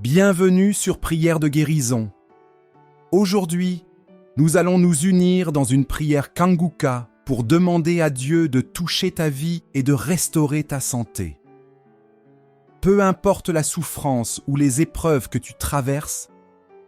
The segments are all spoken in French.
Bienvenue sur Prière de guérison. Aujourd'hui, nous allons nous unir dans une prière Kanguka pour demander à Dieu de toucher ta vie et de restaurer ta santé. Peu importe la souffrance ou les épreuves que tu traverses,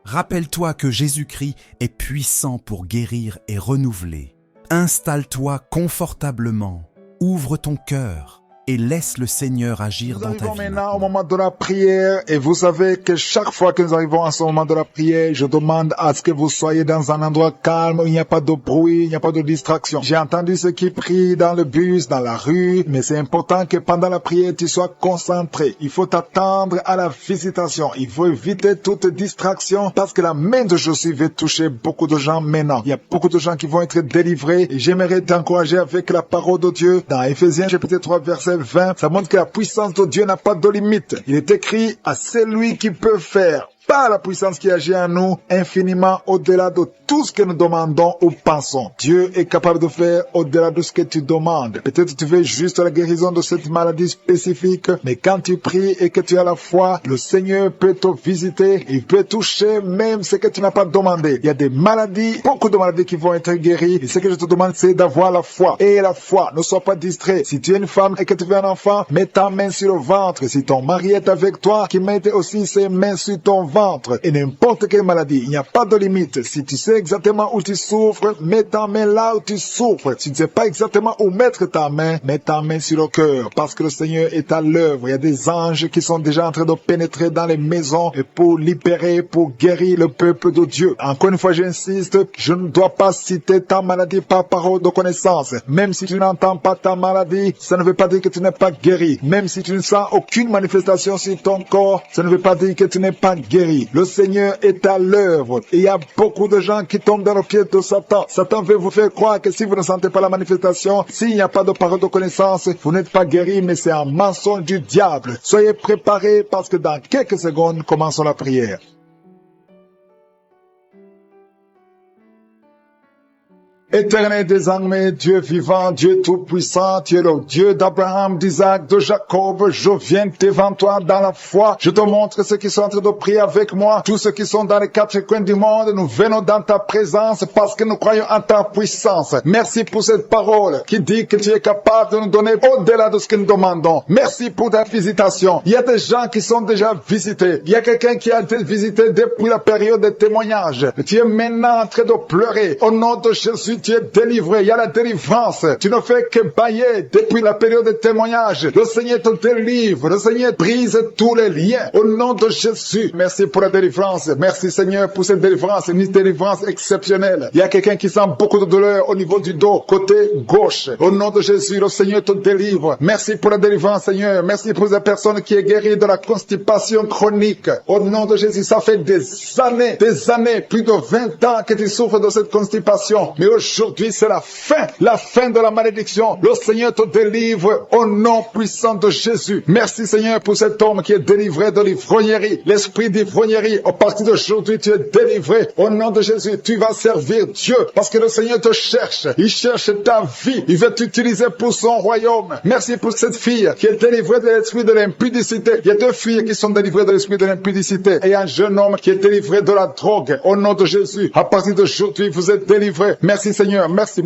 rappelle-toi que Jésus-Christ est puissant pour guérir et renouveler. Installe-toi confortablement, ouvre ton cœur et laisse le Seigneur agir dans ta vie. Nous arrivons maintenant au moment de la prière et vous savez que chaque fois que nous arrivons à ce moment de la prière, je demande à ce que vous soyez dans un endroit calme où il n'y a pas de bruit, il n'y a pas de distraction. J'ai entendu ceux qui prient dans le bus, dans la rue, mais c'est important que pendant la prière, tu sois concentré. Il faut t'attendre à la visitation. Il faut éviter toute distraction parce que la main de Jésus veut toucher beaucoup de gens maintenant. Il y a beaucoup de gens qui vont être délivrés et j'aimerais t'encourager avec la parole de Dieu. Dans Éphésiens chapitre 3 verset 20, ça montre que la puissance de Dieu n'a pas de limite. Il est écrit à celui qui peut faire par la puissance qui agit en nous infiniment au-delà de tout ce que nous demandons ou pensons. Dieu est capable de faire au-delà de ce que tu demandes. Peut-être tu veux juste la guérison de cette maladie spécifique, mais quand tu pries et que tu as la foi, le Seigneur peut te visiter, il peut toucher même ce que tu n'as pas demandé. Il y a des maladies, beaucoup de maladies qui vont être guéries, et ce que je te demande c'est d'avoir la foi. Et la foi, ne sois pas distrait. Si tu es une femme et que tu veux un enfant, mets ta main sur le ventre. Si ton mari est avec toi, qu'il mette aussi ses mains sur ton ventre. Et n'importe quelle maladie, il n'y a pas de limite. Si tu sais exactement où tu souffres, mets ta main là où tu souffres. Si tu ne sais pas exactement où mettre ta main, mets ta main sur le cœur, parce que le Seigneur est à l'œuvre. Il y a des anges qui sont déjà en train de pénétrer dans les maisons et pour libérer, pour guérir le peuple de Dieu. Encore une fois, j'insiste, je ne dois pas citer ta maladie par parole de connaissance. Même si tu n'entends pas ta maladie, ça ne veut pas dire que tu n'es pas guéri. Même si tu ne sens aucune manifestation sur ton corps, ça ne veut pas dire que tu n'es pas guéri. Le Seigneur est à l'œuvre. Et il y a beaucoup de gens qui tombent dans le pied de Satan. Satan veut vous faire croire que si vous ne sentez pas la manifestation, s'il n'y a pas de parole de connaissance, vous n'êtes pas guéri, mais c'est un mensonge du diable. Soyez préparés parce que dans quelques secondes, commençons la prière. Éternel désormais, Dieu vivant, Dieu tout-puissant, tu es le Dieu d'Abraham, d'Isaac, de Jacob. Je viens devant toi dans la foi. Je te montre ceux qui sont en train de prier avec moi. Tous ceux qui sont dans les quatre coins du monde, nous venons dans ta présence parce que nous croyons en ta puissance. Merci pour cette parole qui dit que tu es capable de nous donner au-delà de ce que nous demandons. Merci pour ta visitation. Il y a des gens qui sont déjà visités. Il y a quelqu'un qui a été visité depuis la période des témoignages. Tu es maintenant en train de pleurer. Au nom de Jésus, tu es délivré, il y a la délivrance. Tu ne fais que bailler depuis la période de témoignage. Le Seigneur te délivre, le Seigneur brise tous les liens. Au nom de Jésus, merci pour la délivrance. Merci Seigneur pour cette délivrance, une délivrance exceptionnelle. Il y a quelqu'un qui sent beaucoup de douleur au niveau du dos, côté gauche. Au nom de Jésus, le Seigneur te délivre. Merci pour la délivrance Seigneur. Merci pour la personne qui est guérie de la constipation chronique. Au nom de Jésus, ça fait des années, plus de 20 ans que tu souffres de cette constipation. Mais aujourd'hui, c'est la fin de la malédiction. Le Seigneur te délivre au nom puissant de Jésus. Merci Seigneur pour cet homme qui est délivré de l'ivrognerie. L'esprit d'ivrognerie, à partir d'aujourd'hui, tu es délivré. Au nom de Jésus, tu vas servir Dieu parce que le Seigneur te cherche. Il cherche ta vie. Il veut t'utiliser pour son royaume. Merci pour cette fille qui est délivrée de l'esprit de l'impudicité. Il y a deux filles qui sont délivrées de l'esprit de l'impudicité et un jeune homme qui est délivré de la drogue. Au nom de Jésus, à partir d'aujourd'hui, vous êtes délivrés. Merci Seigneur, merci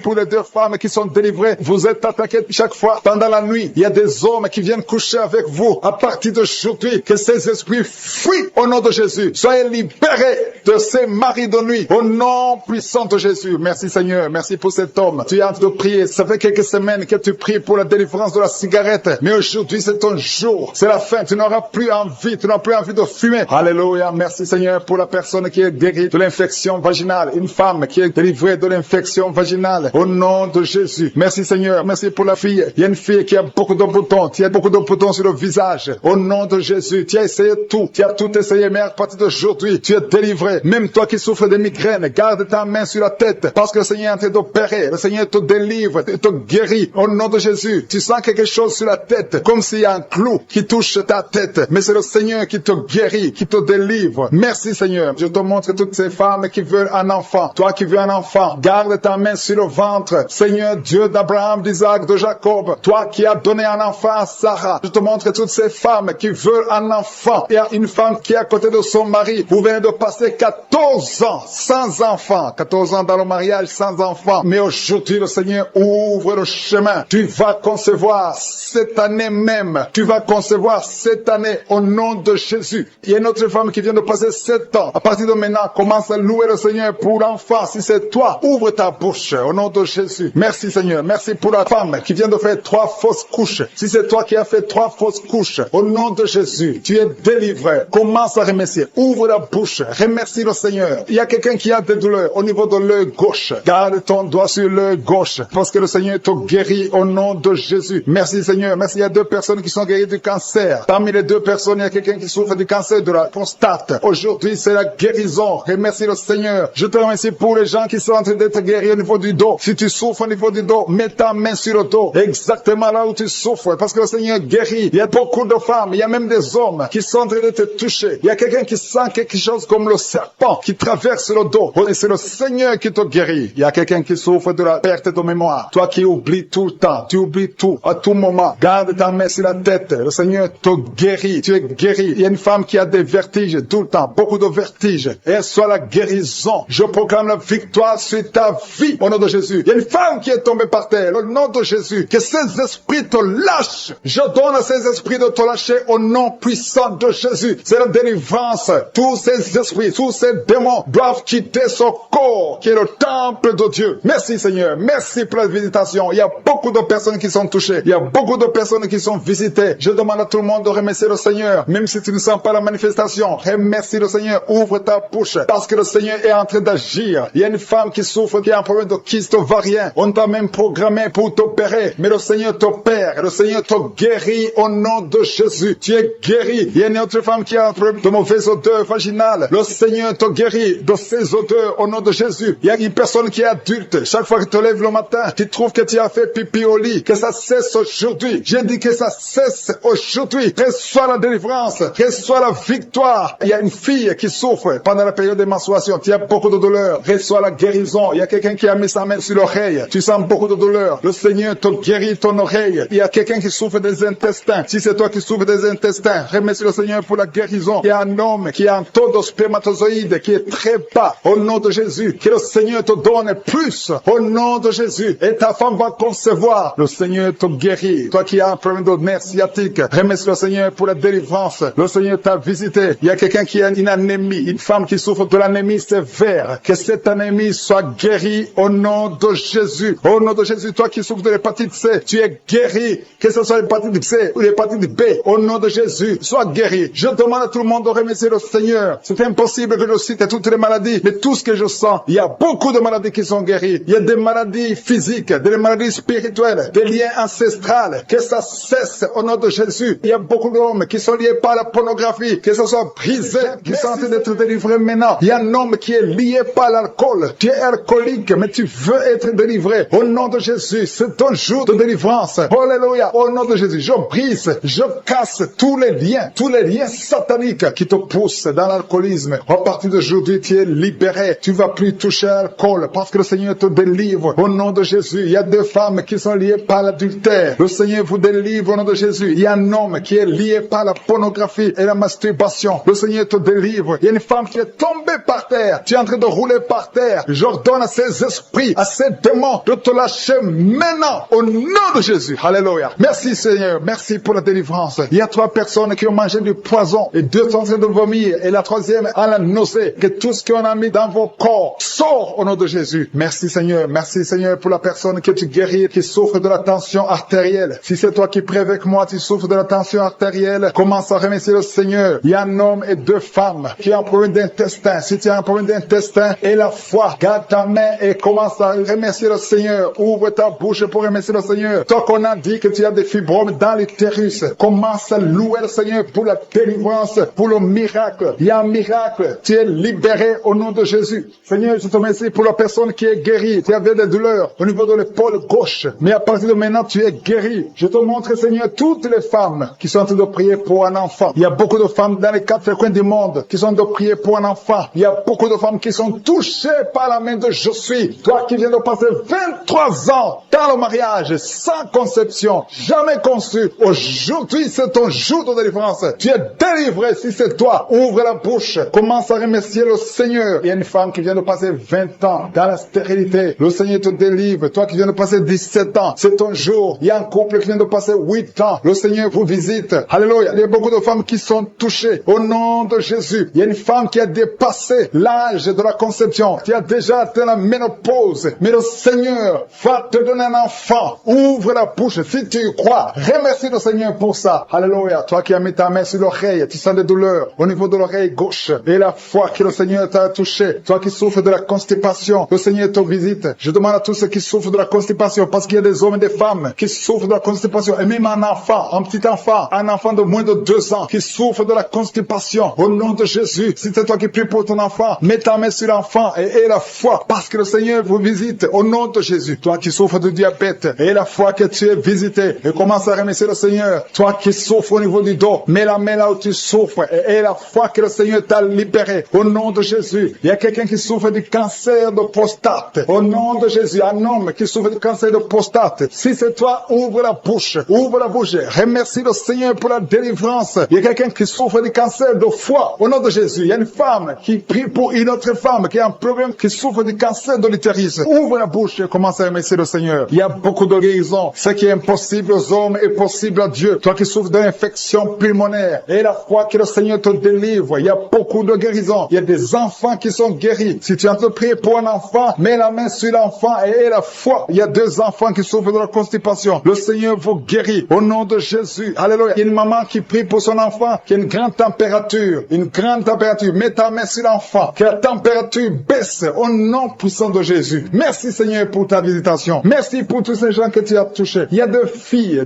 pour les deux femmes qui sont délivrées. Vous êtes attaquées chaque fois pendant la nuit. Il y a des hommes qui viennent coucher avec vous. À partir d'aujourd'hui, que ces esprits fuient au nom de Jésus. Soyez libérés de ces maris de nuit au nom puissant de Jésus. Merci Seigneur, merci pour cet homme. Tu es en train de prier. Ça fait quelques semaines que tu pries pour la délivrance de la cigarette. Mais aujourd'hui, c'est ton jour. C'est la fin. Tu n'auras plus envie. Tu n'auras plus envie de fumer. Alléluia. Merci Seigneur pour la personne qui est guérie de l'infection vaginale. Une femme qui est délivrée de l'infection vaginale. Au nom de Jésus. Merci Seigneur. Merci pour la fille. Il y a une fille qui a beaucoup de boutons. Tu as beaucoup de boutons sur le visage. Au nom de Jésus. Tu as essayé tout. Tu as tout essayé. Mais à partir d'aujourd'hui, tu es délivré. Même toi qui souffres de migraines, garde ta main sur la tête. Parce que le Seigneur est en train d'opérer. Le Seigneur te délivre. Il te guérit. Au nom de Jésus. Tu sens quelque chose sur la tête. Comme s'il y a un clou qui touche ta tête. Mais c'est le Seigneur qui te guérit, qui te délivre. Merci Seigneur. Je te montre toutes ces femmes qui veulent un enfant. Toi qui veux un enfant. enfant. Garde ta main sur le ventre. Seigneur Dieu d'Abraham, d'Isaac, de Jacob, toi qui as donné un enfant à Sarah, je te montre toutes ces femmes qui veulent un enfant. Il y a une femme qui est à côté de son mari. Vous venez de passer 14 ans sans enfant. 14 ans dans le mariage sans enfant. Mais aujourd'hui, le Seigneur ouvre le chemin. Tu vas concevoir cette année même. Tu vas concevoir cette année au nom de Jésus. Il y a une autre femme qui vient de passer 7 ans. À partir de maintenant, commence à louer le Seigneur pour l'enfant. Si c'est toi, ouvre ta bouche au nom de Jésus. Merci Seigneur. Merci pour la femme qui vient de faire 3 fausses couches. Si c'est toi qui as fait 3 fausses couches, au nom de Jésus, tu es délivré. Commence à remercier. Ouvre la bouche. Remercie le Seigneur. Il y a quelqu'un qui a des douleurs au niveau de l'œil gauche. Garde ton doigt sur l'œil gauche parce que le Seigneur te guérit au nom de Jésus. Merci Seigneur. Merci. Il y a 2 personnes qui sont guéries du cancer. Parmi les 2 personnes, il y a quelqu'un qui souffre du cancer de la prostate. Aujourd'hui, c'est la guérison. Remercie le Seigneur. Je te remercie pour les gens qui sont en train d'être guéris au niveau du dos. Si tu souffres au niveau du dos, mets ta main sur le dos. Exactement là où tu souffres. Parce que le Seigneur guérit. Il y a beaucoup de femmes. Il y a même des hommes qui sont en train de te toucher. Il y a quelqu'un qui sent quelque chose comme le serpent qui traverse le dos. Et c'est le Seigneur qui te guérit. Il y a quelqu'un qui souffre de la perte de mémoire. Toi qui oublies tout le temps. Tu oublies tout à tout moment. Garde ta main sur la tête. Le Seigneur te guérit. Tu es guéri. Il y a une femme qui a des vertiges tout le temps. Beaucoup de vertiges. Et soit la guérison. Je proclame la victoire sur ta vie au nom de Jésus. Il y a une femme qui est tombée par terre au nom de Jésus. Que ces esprits te lâchent. Je donne à ces esprits de te lâcher au nom puissant de Jésus. C'est la délivrance. Tous ces esprits, tous ces démons doivent quitter son corps qui est le temple de Dieu. Merci Seigneur. Merci pour la visitation. Il y a beaucoup de personnes qui sont touchées. Il y a beaucoup de personnes qui sont visitées. Je demande à tout le monde de remercier le Seigneur. Même si tu ne sens pas la manifestation, remercie le Seigneur. Ouvre ta bouche parce que le Seigneur est en train d'agir. Il y a une femme qui souffre, qui a un problème de kyste ovarien. On t'a même programmé pour t'opérer. Mais le Seigneur t'opère. Le Seigneur te guérit au nom de Jésus. Tu es guéri. Il y a une autre femme qui a un problème de mauvaise odeur vaginale. Le Seigneur te guérit de ces odeurs au nom de Jésus. Il y a une personne qui est adulte. Chaque fois que tu te lèves le matin, tu trouves que tu as fait pipi au lit. Que ça cesse aujourd'hui. J'ai dit que ça cesse aujourd'hui. Reçois la délivrance. Reçois la victoire. Il y a une fille qui souffre pendant la période de menstruation. Tu as beaucoup de douleur. Reçois la guérison. Il y a quelqu'un qui a mis sa main sur l'oreille. Tu sens beaucoup de douleur. Le Seigneur te guérit ton oreille. Il y a quelqu'un qui souffre des intestins. Si c'est toi qui souffres des intestins, remercie le Seigneur pour la guérison. Il y a un homme qui a un taux de spermatozoïdes qui est très bas. Au nom de Jésus, que le Seigneur te donne plus. Au nom de Jésus. Et ta femme va concevoir. Le Seigneur te guérit. Toi qui as un problème de nerf sciatique, remercie le Seigneur pour la délivrance. Le Seigneur t'a visité. Il y a quelqu'un qui a une anémie, une femme qui souffre de l'anémie sévère. Que cette anémie soit guérie au nom de Jésus. Au nom de Jésus, toi qui souffres de l'hépatite C, tu es guéri. Que ce soit l'hépatite C ou l'hépatite B, au nom de Jésus, sois guéri. Je demande à tout le monde de remercier le Seigneur. C'est impossible que je cite toutes les maladies, mais tout ce que je sens, il y a beaucoup de maladies qui sont guéries. Il y a des maladies physiques, des maladies spirituelles, des liens ancestrales. Que ça cesse au nom de Jésus. Il y a beaucoup d'hommes qui sont liés par la pornographie, que ce soit brisé, qui sont en train d'être délivrés maintenant. Il y a un homme qui est lié par l'alcool. Tu es alcoolique, mais tu veux être délivré. Au nom de Jésus, c'est ton jour de délivrance. Alléluia. Au nom de Jésus, je brise, je casse tous les liens sataniques qui te poussent dans l'alcoolisme. À partir d'aujourd'hui, tu es libéré. Tu vas plus toucher à l'alcool parce que le Seigneur te délivre. Au nom de Jésus, il y a 2 femmes qui sont liées par l'adultère. Le Seigneur vous délivre au nom de Jésus. Il y a un homme qui est lié par la pornographie et la masturbation. Le Seigneur te délivre. Il y a une femme qui est tombée par terre. Tu es en train de rouler par terre. J'ordonne à ces esprits, à ces démons de te lâcher maintenant au nom de Jésus. Alléluia. Merci Seigneur. Merci pour la délivrance. Il y a 3 personnes qui ont mangé du poison et 2 sont en train de vomir et la 3e a la nausée. Que tout ce qu'on a mis dans vos corps sort au nom de Jésus. Merci Seigneur. Merci Seigneur pour la personne que tu guéris, qui souffre de la tension artérielle. Si c'est toi qui pries avec moi, tu souffres de la tension artérielle, commence à remercier le Seigneur. Il y a un homme et 2 femmes qui ont un problème d'intestin. Si tu as un problème d'intestin et la foi, garde ta main et commence à remercier le Seigneur. Ouvre ta bouche pour remercier le Seigneur. Toi qu'on a dit que tu as des fibromes dans l'utérus, commence à louer le Seigneur pour la délivrance, pour le miracle. Il y a un miracle. Tu es libéré au nom de Jésus. Seigneur, je te remercie pour la personne qui est guérie. Tu avais des douleurs au niveau de l'épaule gauche, mais à partir de maintenant, tu es guéri. Je te montre, Seigneur, toutes les femmes qui sont en train de prier pour un enfant. Il y a beaucoup de femmes dans les 4 coins du monde qui sont en train de prier pour un enfant. Il y a beaucoup de femmes qui sont touchées par la main de Je suis, toi qui viens de passer 23 ans dans le mariage, sans conception, jamais conçu, aujourd'hui c'est ton jour de délivrance. Tu es délivré si c'est toi. Ouvre la bouche, commence à remercier le Seigneur. Il y a une femme qui vient de passer 20 ans dans la stérilité. Le Seigneur te délivre. Toi qui viens de passer 17 ans, c'est ton jour. Il y a un couple qui vient de passer 8 ans. Le Seigneur vous visite. Alléluia. Il y a beaucoup de femmes qui sont touchées au nom de Jésus. Il y a une femme qui a dépassé l'âge de la conception, qui a déjà atteint la ménopause. Mais le Seigneur va te donner un enfant. Ouvre la bouche si tu y crois. Remercie le Seigneur pour ça. Alléluia. Toi qui as mis ta main sur l'oreille, tu sens des douleurs au niveau de l'oreille gauche. Et la foi que le Seigneur t'a touché. Toi qui souffres de la constipation, le Seigneur te visite. Je demande à tous ceux qui souffrent de la constipation, parce qu'il y a des hommes et des femmes qui souffrent de la constipation. Et même un enfant, un petit enfant, un enfant de moins de 2 ans qui souffre de la constipation. Au nom de Jésus, si c'est toi qui pries pour ton enfant, mets ta main sur l'enfant et aie la foi, parce que le Seigneur vous visite. Au nom de Jésus, toi qui souffres de diabète, aie la foi que tu es visité et commence à remercier le Seigneur. Toi qui souffres au niveau du dos, mets la main là où tu souffres et aie la foi que le Seigneur t'a libéré. Au nom de Jésus, il y a quelqu'un qui souffre du cancer de prostate. Au nom de Jésus, un homme qui souffre du cancer de prostate. Si c'est toi, ouvre la bouche. Ouvre la bouche. Remercie le Seigneur pour la délivrance. Il y a quelqu'un qui souffre du cancer de foie. Au nom de Jésus, il y a une femme qui prie pour une autre femme qui a un problème, qui souffre du cancer de l'utérus. Ouvre la bouche et commence à remercier le Seigneur. Il y a beaucoup de guérisons. Ce qui est impossible aux hommes est possible à Dieu. Toi qui souffres d'une infection pulmonaire, et la foi que le Seigneur te délivre. Il y a beaucoup de guérisons. Il y a des enfants qui sont guéris. Si tu as te prier pour un enfant, mets la main sur l'enfant et aie la foi. Il y a 2 enfants qui souffrent de la constipation. Le Seigneur vous guérit au nom de Jésus. Alléluia. Il y a une maman qui prie pour son enfant qui a une grande température. Une grande température. Mets ta main sur l'enfant. Que la température baisse au nom puissant de Jésus. Merci Seigneur pour ta visitation. Merci pour tous ces gens que tu as touchés. Il y a 2 filles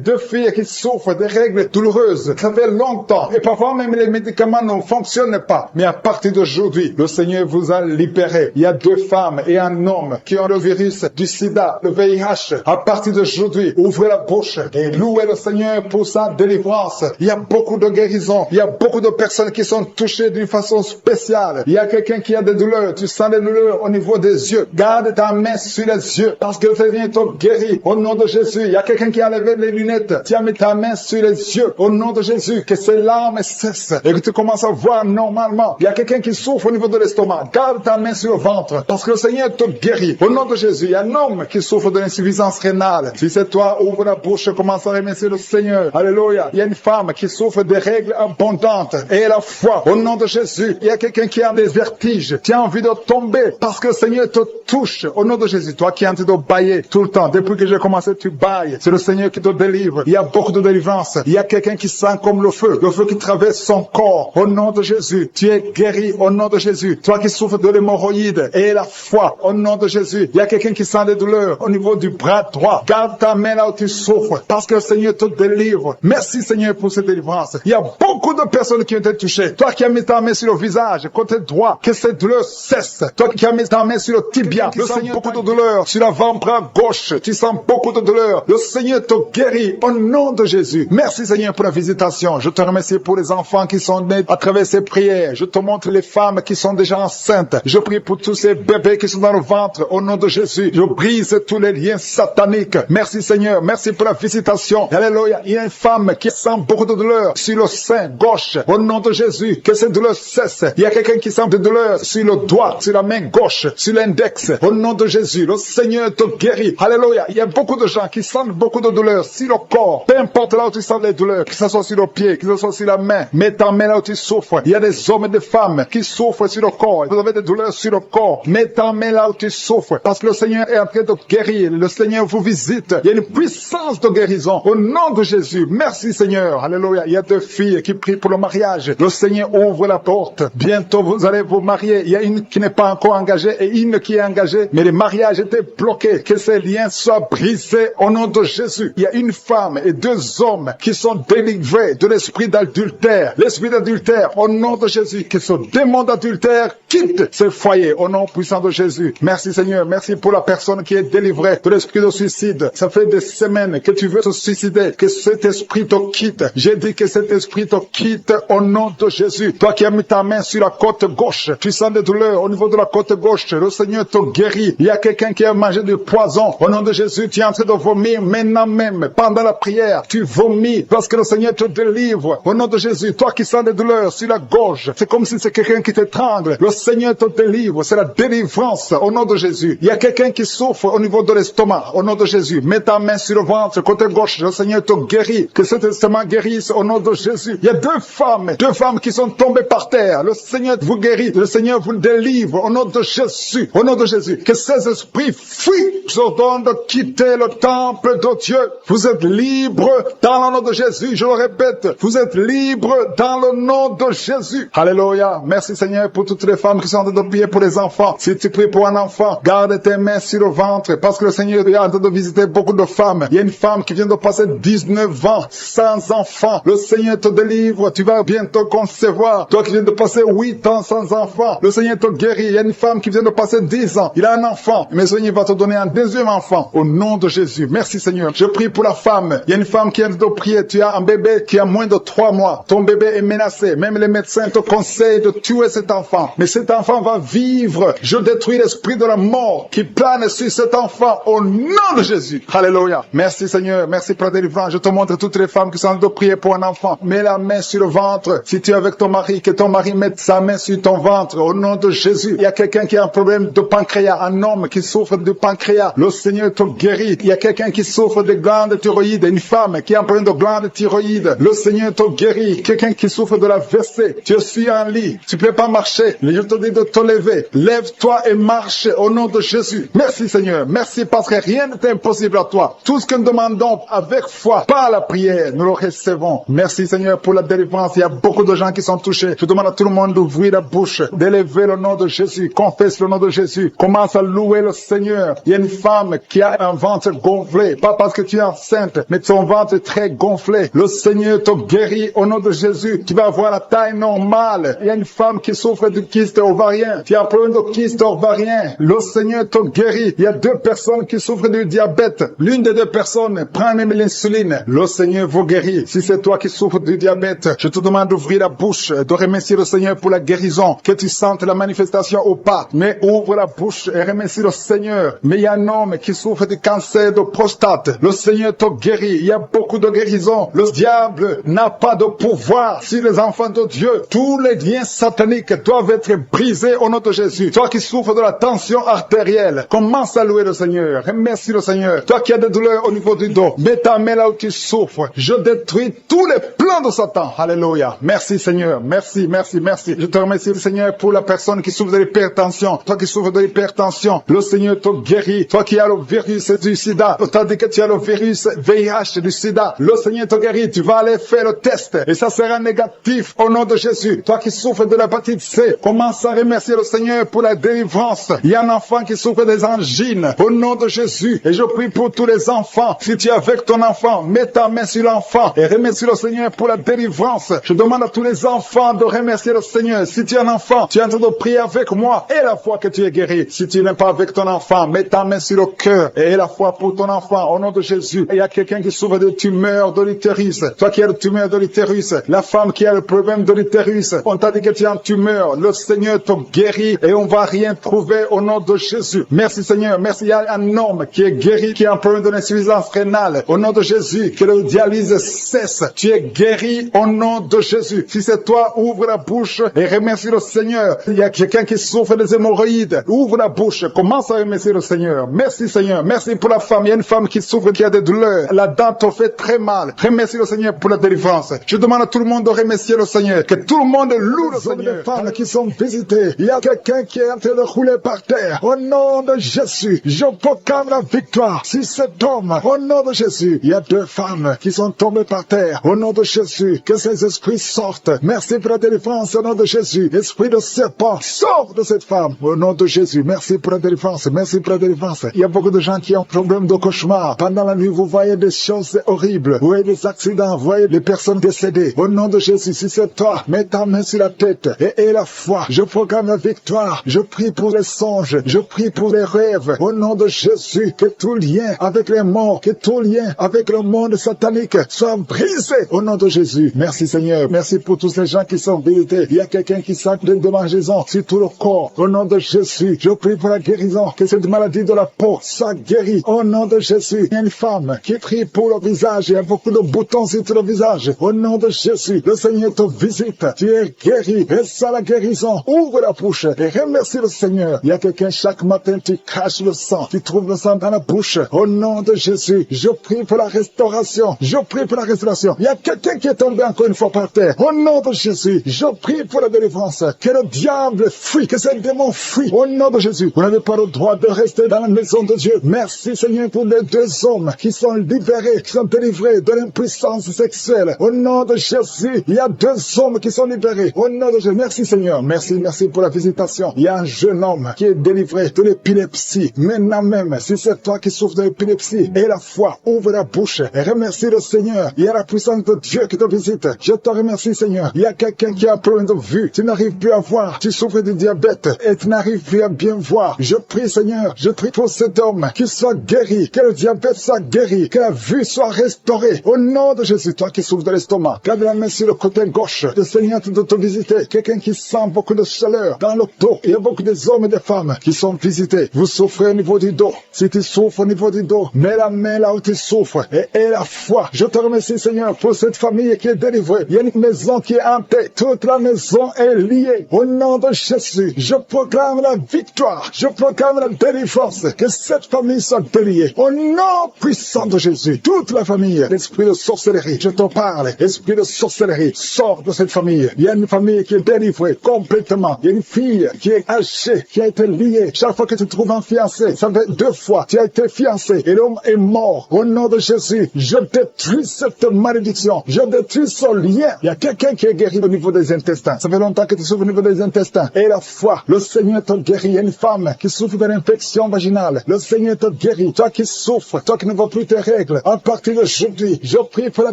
qui souffrent des règles douloureuses. Ça fait longtemps. Et parfois même les médicaments ne fonctionnent pas. Mais à partir d'aujourd'hui, le Seigneur vous a libéré. Il y a 2 femmes et un homme qui ont le virus du sida, le VIH. À partir d'aujourd'hui, ouvrez la bouche et louez le Seigneur pour sa délivrance. Il y a beaucoup de guérisons. Il y a beaucoup de personnes qui sont touchées d'une façon spéciale. Il y a quelqu'un qui a des douleurs. Tu sens des douleurs au niveau des yeux. Garde ta main sur les yeux parce que le Seigneur te guérit. Au nom de Jésus, il y a quelqu'un qui a levé les lunettes. Tu as mis ta main sur les yeux. Au nom de Jésus, que ces larmes cessent et que tu commences à voir normalement. Il y a quelqu'un qui souffre au niveau de l'estomac. Garde ta main sur le ventre parce que le Seigneur te guérit. Au nom de Jésus, il y a un homme qui souffre de l'insuffisance rénale. Si c'est toi, ouvre la bouche et commence à remercier le Seigneur. Alléluia. Il y a une femme qui souffre des règles abondantes et la foi. Au nom de Jésus, il y a quelqu'un qui a des vertiges. Tu as envie de tomber parce que le Seigneur te touche. Au nom de Jésus, toi qui es en train de bailler tout le temps. Depuis que j'ai commencé, tu bailles. C'est le Seigneur qui te délivre. Il y a beaucoup de délivrance. Il y a quelqu'un qui sent comme le feu qui traverse son corps. Au nom de Jésus, tu es guéri. Au nom de Jésus, toi qui souffres de l'hémorroïde et la foi. Au nom de Jésus, il y a quelqu'un qui sent des douleurs au niveau du bras droit. Garde ta main là où tu souffres parce que le Seigneur te délivre. Merci Seigneur pour cette délivrance. Il y a beaucoup de personnes qui ont été touchées. Toi qui as mis ta main sur le visage, côté droit, que cette douleur cesse. Toi qui as mis ta main sur le tibia, le Seigneur beaucoup de douleur. Sur l'avant-bras gauche, tu sens beaucoup de douleur. Le Seigneur te guérit au nom de Jésus. Merci Seigneur pour la visitation. Je te remercie pour les enfants qui sont nés à travers ces prières. Je te montre les femmes qui sont déjà enceintes. Je prie pour tous ces bébés qui sont dans le ventre. Au nom de Jésus, je brise tous les liens sataniques. Merci Seigneur. Merci pour la visitation. Alléluia. Il y a une femme qui sent beaucoup de douleur sur le sein gauche. Au nom de Jésus, que cette douleur cesse. Il y a quelqu'un qui sent de douleur sur le doigt, sur la main gauche, sur l'index. Au nom de Jésus, le Seigneur te guérit. Alléluia. Il y a beaucoup de gens qui sentent beaucoup de douleur sur le corps. Peu importe là où tu sens les douleurs, que ce soit sur le pied, que ce soit sur la main. Mets ta main là où tu souffres. Il y a des hommes et des femmes qui souffrent sur le corps. Vous avez des douleurs sur le corps. Mets ta main là où tu souffres. Parce que le Seigneur est en train de guérir. Le Seigneur vous visite. Il y a une puissance de guérison. Au nom de Jésus. Merci Seigneur. Alléluia. Il y a 2 filles qui prient pour le mariage. Le Seigneur ouvre la porte. Bientôt vous allez vous marier. Il y a une qui n'est pas encore engagée et une qui est engagée. Mais le mariage était bloqué. Que ces liens soient brisés au nom de Jésus. Il y a une femme et 2 hommes qui sont délivrés de l'esprit d'adultère. L'esprit d'adultère au nom de Jésus. Que ce démon d'adultère quitte ce foyer au nom puissant de Jésus. Merci Seigneur. Merci pour la personne qui est délivrée de l'esprit de suicide. Ça fait des semaines que tu veux te suicider. Que cet esprit te quitte. J'ai dit que cet esprit te quitte au nom de Jésus. Toi qui as mis ta main sur la côte gauche, tu sens des douleurs au niveau de la côte gauche. Le le Seigneur te guérit. Il y a quelqu'un qui a mangé du poison. Au nom de Jésus, tu es en train de vomir maintenant même, pendant la prière. Tu vomis parce que le Seigneur te délivre. Au nom de Jésus, toi qui sens des douleurs sur la gorge, c'est comme si c'est quelqu'un qui t'étrangle. Le Seigneur te délivre. C'est la délivrance au nom de Jésus. Il y a quelqu'un qui souffre au niveau de l'estomac. Au nom de Jésus, mets ta main sur le ventre, côté gauche. Le Seigneur te guérit. Que cet estomac guérisse au nom de Jésus. Il y a deux femmes qui sont tombées par terre. Le Seigneur vous guérit. Le Seigneur vous délivre au nom de Jésus. Au nom de Jésus. Que ces esprits fuient. Je vous ordonne de quitter le temple de Dieu. Vous êtes libres dans le nom de Jésus. Je le répète. Vous êtes libres dans le nom de Jésus. Alléluia. Merci Seigneur pour toutes les femmes qui sont en train de prier pour les enfants. Si tu pries pour un enfant, garde tes mains sur le ventre parce que le Seigneur est en train de visiter beaucoup de femmes. Il y a une femme qui vient de passer 19 ans sans enfant. Le Seigneur te délivre. Tu vas bientôt concevoir. Toi qui viens de passer 8 ans sans enfant, le Seigneur te guérit. Il y a une femme qui vient de passer 10 ans. Il a un enfant. Mais le Seigneur va te donner un deuxième enfant au nom de Jésus. Merci Seigneur. Je prie pour la femme. Il y a une femme qui vient de prier. Tu as un bébé qui a moins de 3 mois. Ton bébé est menacé. Même les médecins te conseillent de tuer cet enfant. Mais cet enfant va vivre. Je détruis l'esprit de la mort qui plane sur cet enfant au nom de Jésus. Alléluia. Merci Seigneur. Merci pour la délivrance. Je te montre toutes les femmes qui sont en train de prier pour un enfant. Mets la main sur le ventre. Si tu es avec ton mari, que ton mari mette sa main sur ton ventre au nom de Jésus. Il y a quelqu'un qui a un problème de pancréas. Un homme qui souffre de pancréas. Le Seigneur te guérit. Il y a quelqu'un qui souffre de glandes thyroïdes. Une femme qui a un problème de glandes thyroïdes. Le Seigneur te guérit. Quelqu'un qui souffre de la WC. Tu suis en lit. Tu ne peux pas marcher. Je te dis de te lever. Lève-toi et marche au nom de Jésus. Merci Seigneur. Merci parce que rien n'est impossible à toi. Tout ce que nous demandons avec foi, par la prière, nous le recevons. Merci Seigneur pour la délivrance. Il y a beaucoup de gens qui sont touchés. Je demande à tout le monde d'ouvrir la bouche, d'élever le nom de Jésus. Confesse le nom de Jésus. Commence à louer le Seigneur. Il y a une femme qui a un ventre gonflé. Pas parce que tu es enceinte, mais ton ventre est très gonflé. Le Seigneur te guérit au nom de Jésus. Tu vas avoir la taille normale. Il y a une femme qui souffre de kyste ovarien. Tu as un problème de kyste ovarien. Le Seigneur te guérit. Il y a 2 personnes qui souffrent du diabète. L'une des 2 personnes prend même l'insuline. Le Seigneur vous guérit. Si c'est toi qui souffres du diabète, je te demande d'ouvrir la bouche, de remercier le Seigneur pour la guérison. Que tu sentes la manifestation ou pas. Mais ouvre la bouche et remercie le Seigneur. Mais il y a un homme qui souffre du cancer de prostate. Le Seigneur te guérit. Il y a beaucoup de guérisons. Le diable n'a pas de pouvoir sur les enfants de Dieu. Tous les liens sataniques doivent être brisés au nom de Jésus. Toi qui souffres de la tension artérielle, commence à louer le Seigneur. Remercie le Seigneur. Toi qui as des douleurs au niveau du dos, mets ta main là où tu souffres. Je détruis tous les plans de Satan. Alléluia. Merci Seigneur. Merci, merci, merci. Je te remercie le Seigneur pour la personne qui souffre de l'hypertension. Toi qui souffres de l'hypertension, le Seigneur te guérit. Toi qui as le virus du sida, tandis que tu as le virus VIH du sida, le Seigneur te guérit. Tu vas aller faire le test et ça sera négatif au nom de Jésus. Toi qui souffres de l'hépatite C, commence à remercier le Seigneur pour la délivrance. Il y a un enfant qui souffre des angines au nom de Jésus. Et je prie pour tous les enfants. Si tu es avec ton enfant, mets ta main sur l'enfant et remercie le Seigneur pour la délivrance. Je demande à tous les enfants de remercier le Seigneur. Si tu es un enfant, tu es en train de prier avec moi et la foi que tu es guéri. Si tu n'es pas avec ton enfant, mets ta main sur le cœur et la foi pour ton enfant au nom de Jésus. Et il y a quelqu'un qui souffre de tumeur de l'utérus. Toi qui as le tumeur de l'utérus, la femme qui a le problème de l'utérus, on t'a dit que tu as une tumeur. Le Seigneur te guérit et on va rien trouver au nom de Jésus. Merci Seigneur. Merci. Il y a un homme qui est guéri, qui a un problème de l'insuffisance rénale. Au nom de Jésus, que le dialyse cesse. Tu es guéri au nom de Jésus. Si c'est toi, ouvre la bouche et remercie le Seigneur. Il y a quelqu'un qui souffre des hémorroïdes. Ouvre la bouche. Commence à remercier le Seigneur. Merci Seigneur. Merci pour la femme. Il y a une femme qui souffre, qui a des douleurs. La dent te fait très mal. Remercie le Seigneur pour la délivrance. Je demande à tout le monde de remercier le Seigneur. Que tout le monde loue le Seigneur. Les femmes qui sont visitées. Il y a quelqu'un qui est en train de rouler par terre. Au nom de Jésus, je proclame la victoire sur cet homme. Au nom de Jésus, il y a 2 femmes qui sont tombées par terre. Au nom de Jésus, que ces esprits sortent. Merci pour la délivrance au nom de Jésus. Esprit de serpent, sors de cette femme. Au nom de Jésus, merci pour la délivrance. Merci pour la délivrance. Il y a beaucoup de gens qui ont problème de cauchemar. Pendant la nuit, vous voyez des choses horribles. Vous voyez des accidents. Vous voyez des personnes décédées. Au nom de Jésus, si c'est toi, mets ta main sur la tête et la foi. Je proclame la victoire. Je prie pour les songes. Je prie pour les rêves. Au nom de Jésus, que tout lien avec les morts, que tout lien avec le monde satanique soit brisé. Au nom de Jésus. Merci Seigneur. Merci pour tous ces gens qui sont visités. Il y a quelqu'un qui sent des démangeaisons sur tout le corps. Au nom de Jésus. Jésus, je prie pour la guérison, que cette maladie de la peau soit guérie. Au nom de Jésus, il y a une femme qui prie pour le visage, il y a beaucoup de boutons sur le visage. Au nom de Jésus, le Seigneur te visite, tu es guéri, et ça la guérison. Ouvre la bouche et remercie le Seigneur. Il y a quelqu'un chaque matin, tu craches le sang, tu trouves le sang dans la bouche. Au nom de Jésus, je prie pour la restauration, je prie pour la restauration. Il y a quelqu'un qui est tombé encore une fois par terre. Au nom de Jésus, je prie pour la délivrance, que le diable fuit, que ce démon fuit. Au nom de Jésus, vous n'avez pas le droit de rester dans la maison de Dieu. Merci Seigneur pour les 2 hommes qui sont libérés, qui sont délivrés de l'impuissance sexuelle. Au nom de Jésus, il y a 2 hommes qui sont libérés. Au nom de Jésus, merci Seigneur. Merci pour la visitation. Il y a un jeune homme qui est délivré de l'épilepsie. Maintenant même, si c'est toi qui souffres de l'épilepsie, et la foi, ouvre la bouche et remercie le Seigneur. Il y a la puissance de Dieu qui te visite. Je te remercie Seigneur. Il y a quelqu'un qui a un problème de vue. Tu n'arrives plus à voir. Tu souffres de diabète et tu n'arrives plus à bien voir. Je prie Seigneur. Je prie pour cet homme qu'il soit guéri, que le diabète soit guéri, que la vue soit restaurée. Au nom de Jésus, toi qui souffres de l'estomac, garde la main sur le côté gauche. Le Seigneur de te visiter. Quelqu'un qui sent beaucoup de chaleur dans le dos. Il y a beaucoup d'hommes et de femmes qui sont visités. Vous souffrez au niveau du dos. Si tu souffres au niveau du dos, mets la main là où tu souffres et la foi. Je te remercie Seigneur pour cette famille qui est délivrée. Il y a une maison qui est hantée. Toute la maison est liée. Au nom de Jésus, je proclame la victoire. Je proclame la délivrance. Que cette famille soit déliée. Au nom puissant de Jésus, toute la famille, l'esprit de sorcellerie, je te parle. Esprit de sorcellerie, sors de cette famille. Il y a une famille qui est délivrée complètement. Il y a une fille qui est hachée, qui a été liée. Chaque fois que tu trouves un fiancé, ça fait 2 fois, tu as été fiancé et l'homme est mort. Au nom de Jésus, je détruis cette malédiction. Je détruis ce lien. Il y a quelqu'un qui est guéri au niveau des intestins. Ça fait longtemps que tu souffres au niveau des intestins. Et la foi, le Seigneur te guérit. Il y a une femme qui souffre de l'infection vaginale. Le Seigneur te guérit. Toi qui souffres, toi qui ne vois plus tes règles, à partir d'aujourd'hui, je prie pour la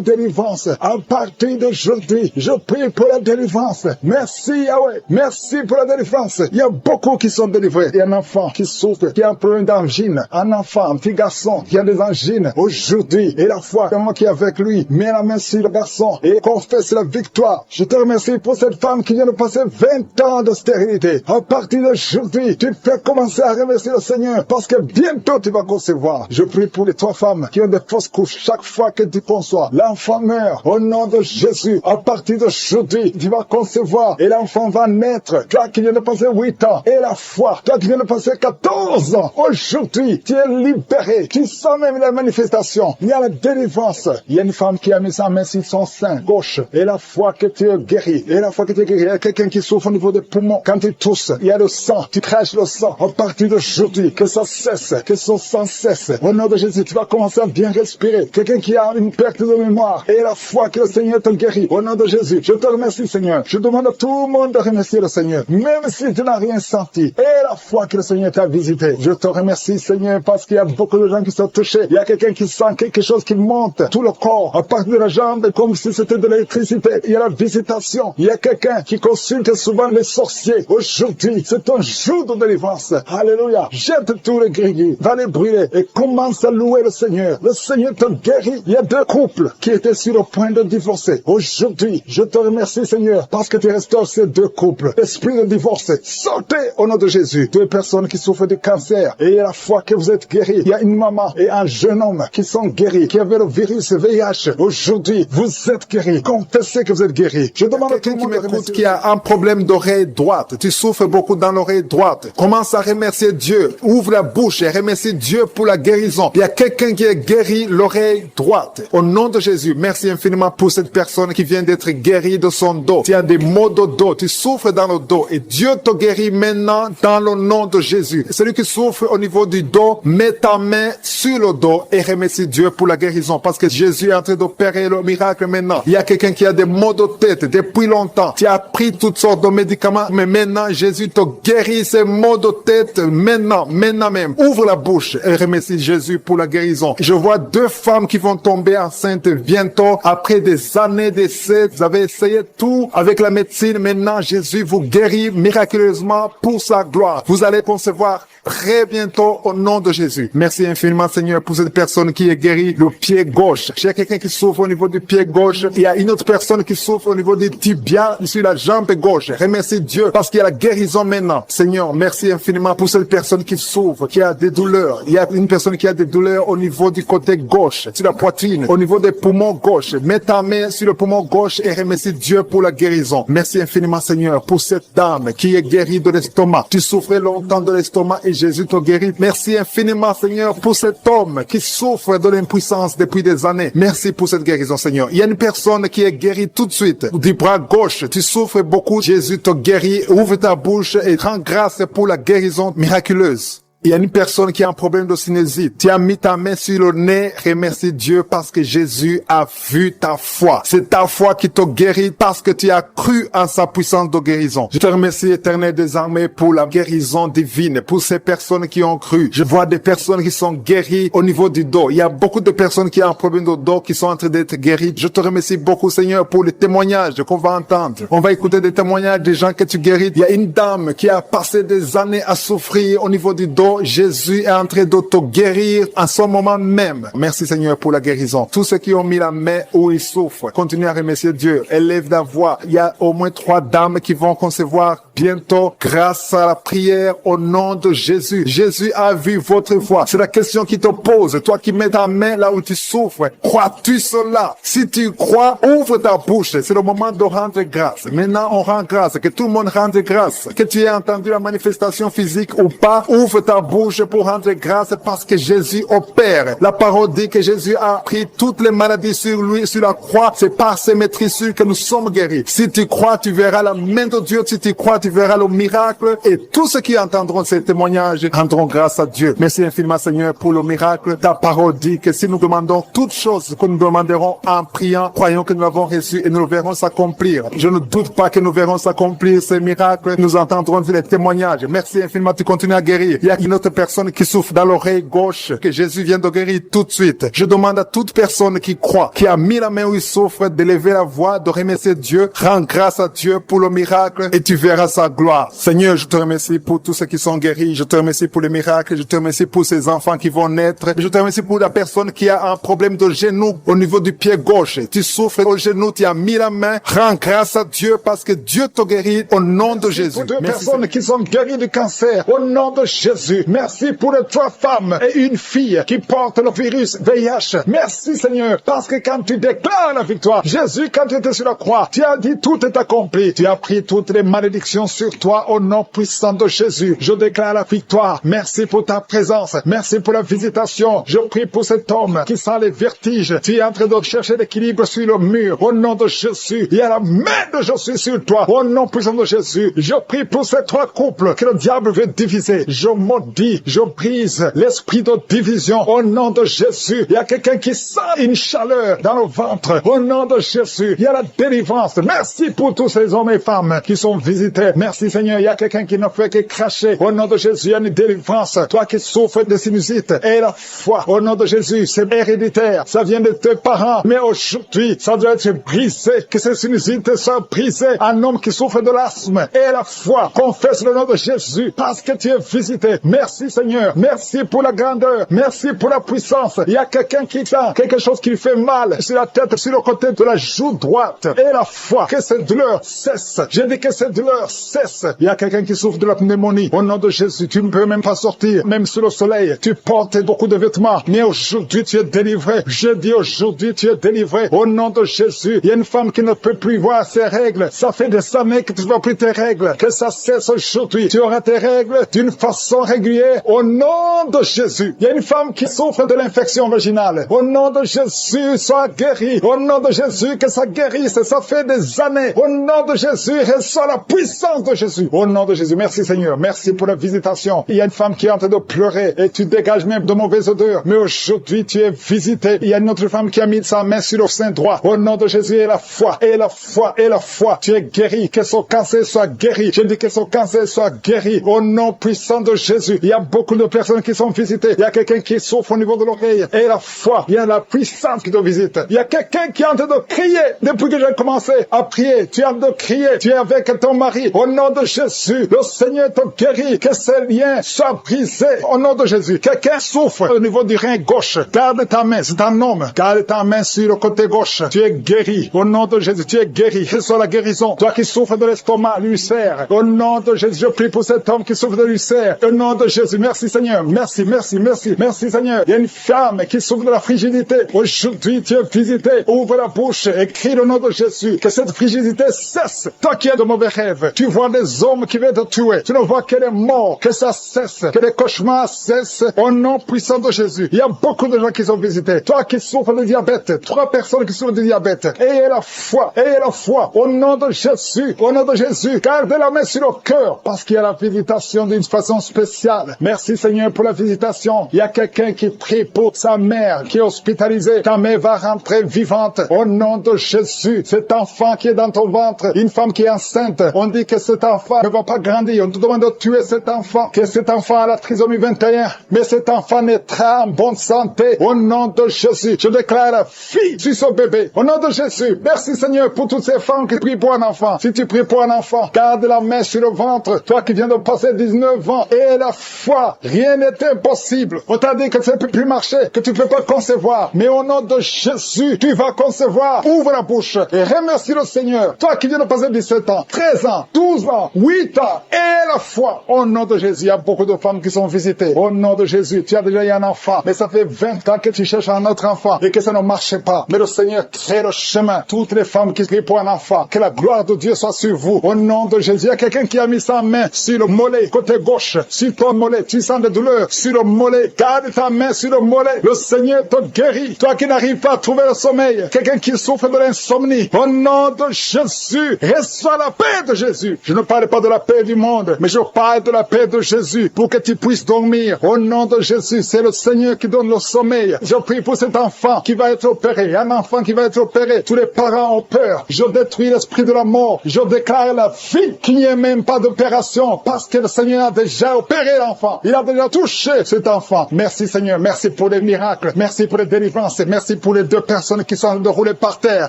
délivrance. À partir d'aujourd'hui, je prie pour la délivrance. Merci Yahweh. Merci pour la délivrance. Il y a beaucoup qui sont délivrés. Il y a un enfant qui souffre, qui a un problème d'angine. Un enfant, un petit garçon qui a des angines aujourd'hui. Et la foi, c'est moi qui est avec lui. Mets la main sur le garçon et confesse la victoire. Je te remercie pour cette femme qui vient de passer 20 ans de stérilité. À partir d'aujourd'hui, tu peux commencer à remercier le Seigneur parce que bientôt tu vas concevoir. Je prie pour les 3 femmes qui ont des fausses couches. Chaque fois que tu conçois, l'enfant meurt. Au nom de Jésus, à partir d'aujourd'hui, tu vas concevoir et l'enfant va naître. Toi qui viens de passer 8 ans et la foi, toi qui viens de passer 14 ans, aujourd'hui, tu es libéré. Tu sens même la manifestation. Il y a la délivrance. Il y a une femme qui a mis sa main sur son sein gauche et la foi que tu es guéri. Et la foi que tu es guéri, il y a quelqu'un qui souffre au niveau des poumons. Quand tu tousses, il y a le sang. Tu craches le sang. À partir d'aujourd'hui, que ça cesse, que son sang cesse. Au nom de Jésus, tu vas commencer à bien respirer. Quelqu'un qui a une perte de mémoire et la foi que le Seigneur te guérit. Au nom de Jésus, je te remercie Seigneur. Je demande à tout le monde de remercier le Seigneur. Même si tu n'as rien senti. Et la foi que le Seigneur t'a visité. Je te remercie Seigneur parce qu'il y a beaucoup de gens qui sont touchés. Il y a quelqu'un qui sent quelque chose qui monte tout le corps à partir de la jambe comme si c'était de l'électricité. Il y a la visitation. Il y a quelqu'un qui consulte souvent les sorciers. Aujourd'hui, c'est un jour de délivrance. Alléluia. Jette tous les gris, va les brûler et commence à louer le Seigneur. Le Seigneur te guérit. Il y a 2 couples qui étaient sur le point de divorcer. Aujourd'hui, je te remercie Seigneur parce que tu restaures ces 2 couples. Esprit de divorce, sortez au nom de Jésus. 2 personnes qui souffrent de cancer et il y a la foi que vous êtes guéris. Il y a une maman et un jeune homme qui sont guéris, qui avaient le virus VIH. Aujourd'hui, vous êtes guéris. Confessez que vous êtes guéris. Je demande à quelqu'un qui m'écoute qui a un problème d'oreille droite. Tu souffres beaucoup dans l'oreille droite. Commence à remercier Dieu. Ouvre la bouche et remercie Dieu pour la guérison. Il y a quelqu'un qui est guéri l'oreille droite. Au nom de Jésus, merci infiniment pour cette personne qui vient d'être guérie de son dos. Tu as des maux de dos. Tu souffres dans le dos et Dieu te guérit maintenant dans le nom de Jésus. Celui qui souffre au niveau du dos, mets ta main sur le dos et remercie Dieu pour la guérison parce que Jésus est en train d'opérer le miracle maintenant. Il y a quelqu'un qui a des maux de tête depuis longtemps. Tu as pris toutes sortes de médicaments, mais maintenant Jésus te guérit ces maux de tête maintenant même. Ouvre la bouche et remercie Jésus pour la guérison. Je vois 2 femmes qui vont tomber enceintes bientôt après des années d'essais. Vous avez essayé tout avec la médecine. Maintenant, Jésus vous guérit miraculeusement pour sa gloire. Vous allez concevoir très bientôt au nom de Jésus. Merci infiniment Seigneur pour cette personne qui est guérie le pied gauche. Il y a quelqu'un qui souffre au niveau du pied gauche. Il y a une autre personne qui souffre au niveau du tibia sur la jambe gauche. Remercie Dieu parce qu'il y a la guérison maintenant. Seigneur, merci infiniment pour cette personne qui souffre, qui a des douleurs. Il y a une personne qui a des douleurs au niveau du côté gauche, sur la poitrine, au niveau des poumons gauche. Mets ta main sur le poumon gauche et remercie Dieu pour la guérison. Merci infiniment, Seigneur, pour cette dame qui est guérie de l'estomac. Tu souffrais longtemps de l'estomac et Jésus t'a guéri. Merci infiniment, Seigneur, pour cet homme qui souffre de l'impuissance depuis des années. Merci pour cette guérison, Seigneur. Il y a une personne qui est guérie tout de suite du bras gauche. Tu souffres beaucoup. Jésus t'a guéri. Ouvre ta bouche et rends grâce pour la guérison miraculeuse. Il y a une personne qui a un problème de sinusite. Tu as mis ta main sur le nez. Remercie Dieu parce que Jésus a vu ta foi. C'est ta foi qui t'a guéri parce que tu as cru en sa puissance de guérison. Je te remercie, Éternel des armées, pour la guérison divine, pour ces personnes qui ont cru. Je vois des personnes qui sont guéries au niveau du dos. Il y a beaucoup de personnes qui ont un problème de dos qui sont en train d'être guéries. Je te remercie beaucoup, Seigneur, pour les témoignages qu'on va entendre. On va écouter des témoignages des gens que tu guéris. Il y a une dame qui a passé des années à souffrir au niveau du dos. Jésus est en train de te guérir en ce moment même. Merci Seigneur pour la guérison. Tous ceux qui ont mis la main où ils souffrent, continuez à remercier Dieu. Élève la voix. Il y a au moins 3 dames qui vont concevoir bientôt grâce à la prière au nom de Jésus. Jésus a vu votre foi. C'est la question qui te pose. Toi qui mets ta main là où tu souffres, crois-tu cela? Si tu crois, ouvre ta bouche. C'est le moment de rendre grâce. Maintenant, on rend grâce. Que tout le monde rende grâce. Que tu aies entendu la manifestation physique ou pas, ouvre ta bouche pour rendre grâce parce que Jésus opère. La parole dit que Jésus a pris toutes les maladies sur lui, sur la croix. C'est par ses maîtrisures que nous sommes guéris. Si tu crois, tu verras la main de Dieu. Si tu crois, tu verras le miracle. Et tous ceux qui entendront ces témoignages rendront grâce à Dieu. Merci infiniment, Seigneur, pour le miracle. Ta parole dit que si nous demandons toutes choses que nous demanderons en priant, croyons que nous l'avons reçu et nous le verrons s'accomplir. Je ne doute pas que nous verrons s'accomplir ces miracles. Nous entendrons les témoignages. Merci infiniment, tu continues à guérir. Il y a une autre personne qui souffre dans l'oreille gauche, que Jésus vient de guérir tout de suite. Je demande à toute personne qui croit, qui a mis la main où il souffre, de lever la voix, de remercier Dieu. Rends grâce à Dieu pour le miracle et tu verras sa gloire. Seigneur, je te remercie pour tous ceux qui sont guéris. Je te remercie pour les miracles. Je te remercie pour ces enfants qui vont naître. Je te remercie pour la personne qui a un problème de genou au niveau du pied gauche. Tu souffres au genou, tu as mis la main. Rends grâce à Dieu parce que Dieu te guérit au nom de Jésus. Pour 2 personnes qui sont guéries du cancer, au nom de Jésus. Merci pour les 3 femmes et une fille qui portent le virus VIH. Merci Seigneur, parce que quand tu déclares la victoire, Jésus, quand tu étais sur la croix, tu as dit tout est accompli. Tu as pris toutes les malédictions sur toi au nom puissant de Jésus. Je déclare la victoire. Merci pour ta présence. Merci pour la visitation. Je prie pour cet homme qui sent les vertiges. Tu es en train de chercher l'équilibre sur le mur. Au nom de Jésus, il y a la main de Jésus sur toi. Au nom puissant de Jésus, je prie pour ces 3 couples que le diable veut diviser. Je maudis, je brise l'esprit de division. Au nom de Jésus, il y a quelqu'un qui sent une chaleur dans le ventre. Au nom de Jésus, il y a la délivrance. Merci pour tous ces hommes et femmes qui sont visités. Merci Seigneur, il y a quelqu'un qui ne fait que cracher. Au nom de Jésus, il y a une délivrance. Toi qui souffres de sinusite, et la foi. Au nom de Jésus, c'est héréditaire. Ça vient de tes parents. Mais aujourd'hui, ça doit être brisé. Que ces sinusites soient brisées. Un homme qui souffre de l'asthme, et la foi. Confesse le nom de Jésus parce que tu es visité. Merci Seigneur. Merci pour la grandeur. Merci pour la puissance. Il y a quelqu'un qui sent quelque chose qui lui fait mal sur la tête, sur le côté de la joue droite. Et la foi. Que cette douleur cesse. Je dis que cette douleur cesse. Il y a quelqu'un qui souffre de la pneumonie. Au nom de Jésus, tu ne peux même pas sortir. Même sous le soleil, tu portes beaucoup de vêtements. Mais aujourd'hui, tu es délivré. Je dis aujourd'hui, tu es délivré. Au nom de Jésus, il y a une femme qui ne peut plus voir ses règles. Ça fait des années que tu ne vois plus tes règles. Que ça cesse aujourd'hui. Tu auras tes règles d'une façon régulière. Au nom de Jésus. Il y a une femme qui souffre de l'infection vaginale. Au nom de Jésus, sois guérie. Au nom de Jésus, que ça guérisse. Ça fait des années. Au nom de Jésus, reçois la puissance de Jésus. Au nom de Jésus. Merci Seigneur. Merci pour la visitation. Il y a une femme qui est en train de pleurer et tu dégages même de mauvaises odeurs. Mais aujourd'hui, tu es visité. Il y a une autre femme qui a mis sa main sur le sein droit. Au nom de Jésus, et la foi, et la foi, et la foi. Tu es guéri. Que son cancer soit guéri. Je dis que son cancer soit guéri. Au nom puissant de Jésus. Jésus. Il y a beaucoup de personnes qui sont visitées. Il y a quelqu'un qui souffre au niveau de l'oreille. Et la foi, il y a la puissance qui te visite. Il y a quelqu'un qui est en train de crier. Depuis que j'ai commencé à prier, tu es en train de crier. Tu es avec ton mari. Au nom de Jésus, le Seigneur te guérit. Que ces liens soient brisés. Au nom de Jésus. Quelqu'un souffre au niveau du rein gauche. Garde ta main. C'est un homme. Garde ta main sur le côté gauche. Tu es guéri. Au nom de Jésus, tu es guéri. Reçois la guérison. Toi qui souffres de l'estomac, l'ulcère. Au nom de Jésus, je prie pour cet homme qui souffre de l'ulcère. Au nom de Jésus, merci Seigneur. Merci, merci, merci. Merci Seigneur. Il y a une femme qui souffre de la frigidité. Aujourd'hui, tu es visité. Ouvre la bouche et crie le nom de Jésus. Que cette frigidité cesse. Toi qui as de mauvais rêves, tu vois des hommes qui viennent te tuer. Tu ne vois que les morts. Que ça cesse. Que les cauchemars cessent. Au nom puissant de Jésus. Il y a beaucoup de gens qui sont visités. Toi qui souffres de diabète. 3 personnes qui souffrent de diabète. Ayez la foi. Ayez la foi. Au nom de Jésus. Au nom de Jésus. Gardez la main sur le cœur. Parce qu'il y a la visitation d'une façon spéciale. Merci Seigneur pour la visitation. Il y a quelqu'un qui prie pour sa mère qui est hospitalisée. Ta mère va rentrer vivante. Au nom de Jésus. Cet enfant qui est dans ton ventre. Une femme qui est enceinte. On dit que cet enfant ne va pas grandir. On te demande de tuer cet enfant. Que cet enfant a la trisomie 21. Mais cet enfant naîtra en bonne santé. Au nom de Jésus. Je déclare la fille sur ce bébé. Au nom de Jésus. Merci Seigneur pour toutes ces femmes qui prient pour un enfant. Si tu pries pour un enfant, garde la main sur le ventre. Toi qui viens de passer 19 ans. Et la foi. Rien n'est impossible. On t'a dit que ça ne peut plus marcher. Que tu ne peux pas concevoir. Mais au nom de Jésus, tu vas concevoir. Ouvre la bouche et remercie le Seigneur. Toi qui viens de passer 17 ans, 13 ans, 12 ans, 8 ans. Et la foi. Au nom de Jésus, il y a beaucoup de femmes qui sont visitées. Au nom de Jésus, tu as déjà eu un enfant. Mais ça fait 20 ans que tu cherches un autre enfant et que ça ne marche pas. Mais le Seigneur crée le chemin. Toutes les femmes qui crient pour un enfant, que la gloire de Dieu soit sur vous. Au nom de Jésus, il y a quelqu'un qui a mis sa main sur le mollet, côté gauche, sur ton mollet. Tu sens des douleurs sur le mollet. Garde ta main sur le mollet. Le Seigneur te guérit. Toi qui n'arrives pas à trouver le sommeil, quelqu'un qui souffre de l'insomnie. Au nom de Jésus, reçois la paix de Jésus. Je ne parle pas de la paix du monde, mais je parle de la paix de Jésus pour que tu puisses dormir. Au nom de Jésus, c'est le Seigneur qui donne le sommeil. Je prie pour cet enfant qui va être opéré. Un enfant qui va être opéré. Tous les parents ont peur. Je détruis l'esprit de la mort. Je déclare la vie qu'il n'y ait même pas d'opération parce que le Seigneur a déjà opéré l'enfant. Il a déjà touché cet enfant. Merci Seigneur. Merci pour les miracles. Merci pour les délivrances. Merci pour les 2 personnes qui sont en train de rouler par terre.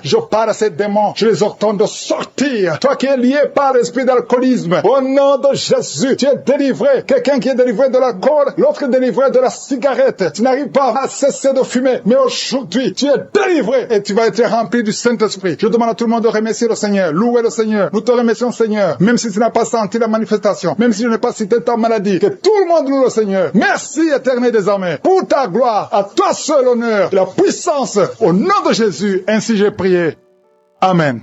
Je parle à ces démons. Je les ordonne de sortir. Toi qui es lié par l'esprit d'alcoolisme. Au nom de Jésus, tu es délivré. Quelqu'un qui est délivré de l'alcool, l'autre est délivré de la cigarette. Tu n'arrives pas à cesser de fumer. Mais aujourd'hui, tu es délivré et tu vas être rempli du Saint-Esprit. Je demande à tout le monde de remercier le Seigneur. Louer le Seigneur. Nous te remercions Seigneur. Même si tu n'as pas senti la manifestation. Même si je n'ai pas cité ta maladie. Que tout le monde loue le Seigneur. Merci éternel des armées. Pour ta gloire, à toi seul honneur, la puissance. Au nom de Jésus, ainsi j'ai prié. Amen.